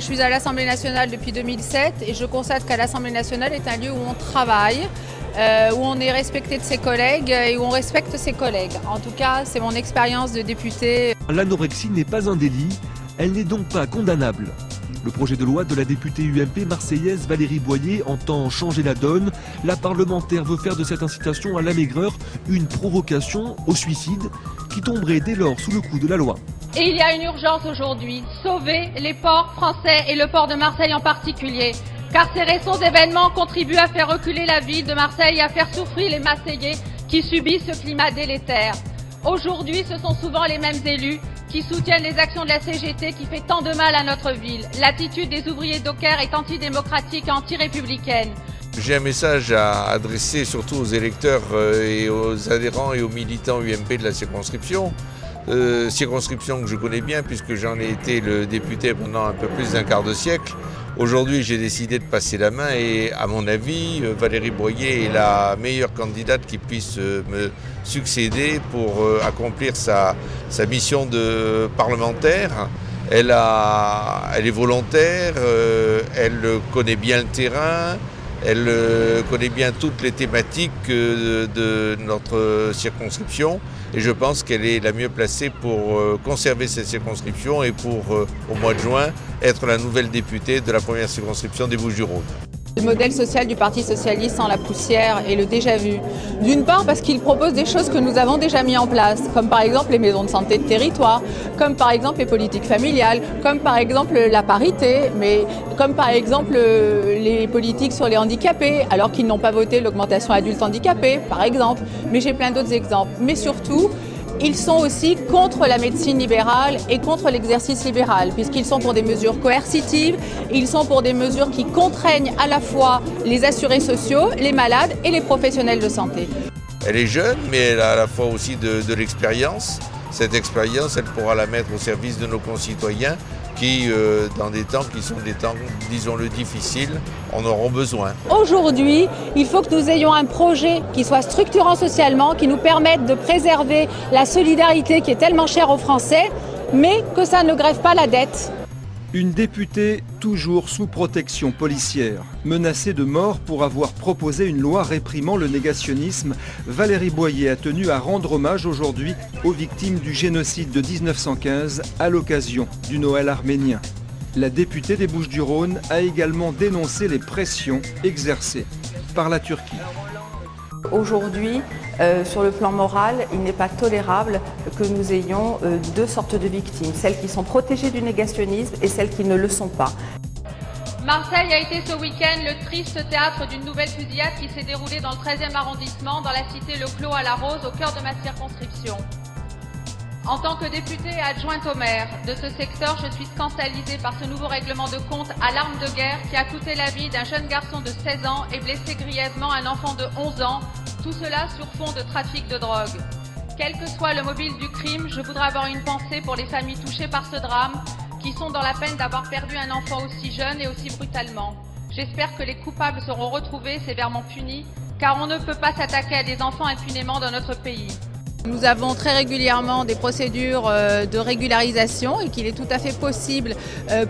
Moi, je suis à l'Assemblée nationale depuis 2007 et je constate qu'à l'Assemblée nationale est un lieu où on travaille, où on est respecté de ses collègues et où on respecte ses collègues. En tout cas, c'est mon expérience de députée. L'anorexie n'est pas un délit, elle n'est donc pas condamnable. Le projet de loi de la députée UMP marseillaise Valérie Boyer entend changer la donne. La parlementaire veut faire de cette incitation à la maigreur une provocation au suicide qui tomberait dès lors sous le coup de la loi. Et il y a une urgence aujourd'hui, sauver les ports français et le port de Marseille en particulier. Car ces récents événements contribuent à faire reculer la ville de Marseille et à faire souffrir les Marseillais qui subissent ce climat délétère. Aujourd'hui, ce sont souvent les mêmes élus qui soutiennent les actions de la CGT qui fait tant de mal à notre ville. L'attitude des ouvriers dockers est antidémocratique et anti-républicaine. J'ai un message à adresser surtout aux électeurs et aux adhérents et aux militants UMP de la circonscription. Circonscription que je connais bien puisque j'en ai été le député pendant un peu plus d'un quart de siècle. Aujourd'hui, j'ai décidé de passer la main et à mon avis, Valérie Boyer est la meilleure candidate qui puisse me succéder pour accomplir sa mission de parlementaire. Elle est volontaire, elle connaît bien le terrain, elle connaît bien toutes les thématiques de notre circonscription et je pense qu'elle est la mieux placée pour conserver cette circonscription et pour, au mois de juin, être la nouvelle députée de la première circonscription des Bouches-du-Rhône. Le modèle social du Parti socialiste sans la poussière et le déjà-vu. D'une part parce qu'il propose des choses que nous avons déjà mis en place, comme par exemple les maisons de santé de territoire, comme par exemple les politiques familiales, comme par exemple la parité, mais comme par exemple les politiques sur les handicapés, alors qu'ils n'ont pas voté l'augmentation adultes handicapés, par exemple. Mais j'ai plein d'autres exemples. Mais surtout, ils sont aussi contre la médecine libérale et contre l'exercice libéral, puisqu'ils sont pour des mesures coercitives, ils sont pour des mesures qui contraignent à la fois les assurés sociaux, les malades et les professionnels de santé. Elle est jeune, mais elle a à la fois aussi de l'expérience. Cette expérience, elle pourra la mettre au service de nos concitoyens qui, dans des temps qui sont des temps, disons-le, difficiles, en auront besoin. Aujourd'hui, il faut que nous ayons un projet qui soit structurant socialement, qui nous permette de préserver la solidarité qui est tellement chère aux Français, mais que ça ne grève pas la dette. Une députée toujours sous protection policière. Menacée de mort pour avoir proposé une loi réprimant le négationnisme, Valérie Boyer a tenu à rendre hommage aujourd'hui aux victimes du génocide de 1915 à l'occasion du Noël arménien. La députée des Bouches-du-Rhône a également dénoncé les pressions exercées par la Turquie. Aujourd'hui, sur le plan moral, il n'est pas tolérable que nous ayons deux sortes de victimes, celles qui sont protégées du négationnisme et celles qui ne le sont pas. Marseille a été ce week-end le triste théâtre d'une nouvelle fusillade qui s'est déroulée dans le 13e arrondissement, dans la cité Le Clos à la Rose, au cœur de ma circonscription. En tant que députée et adjointe au maire de ce secteur, je suis scandalisée par ce nouveau règlement de compte à l'arme de guerre qui a coûté la vie d'un jeune garçon de 16 ans et blessé grièvement un enfant de 11 ans, tout cela sur fond de trafic de drogue. Quel que soit le mobile du crime, je voudrais avoir une pensée pour les familles touchées par ce drame, qui sont dans la peine d'avoir perdu un enfant aussi jeune et aussi brutalement. J'espère que les coupables seront retrouvés, sévèrement punis, car on ne peut pas s'attaquer à des enfants impunément dans notre pays. Nous avons très régulièrement des procédures de régularisation et qu'il est tout à fait possible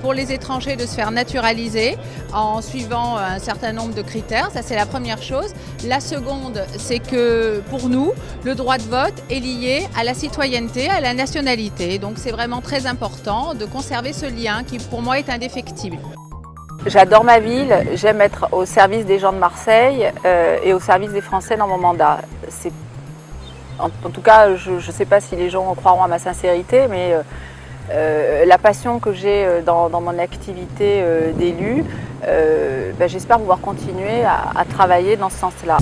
pour les étrangers de se faire naturaliser en suivant un certain nombre de critères. Ça, c'est la première chose. La seconde, c'est que pour nous, le droit de vote est lié à la citoyenneté, à la nationalité. Donc c'est vraiment très important de conserver ce lien qui, pour moi, est indéfectible. J'adore ma ville, j'aime être au service des gens de Marseille et au service des Français dans mon mandat. En tout cas, je ne sais pas si les gens croiront à ma sincérité, mais la passion que j'ai dans mon activité d'élu, j'espère pouvoir continuer à travailler dans ce sens-là.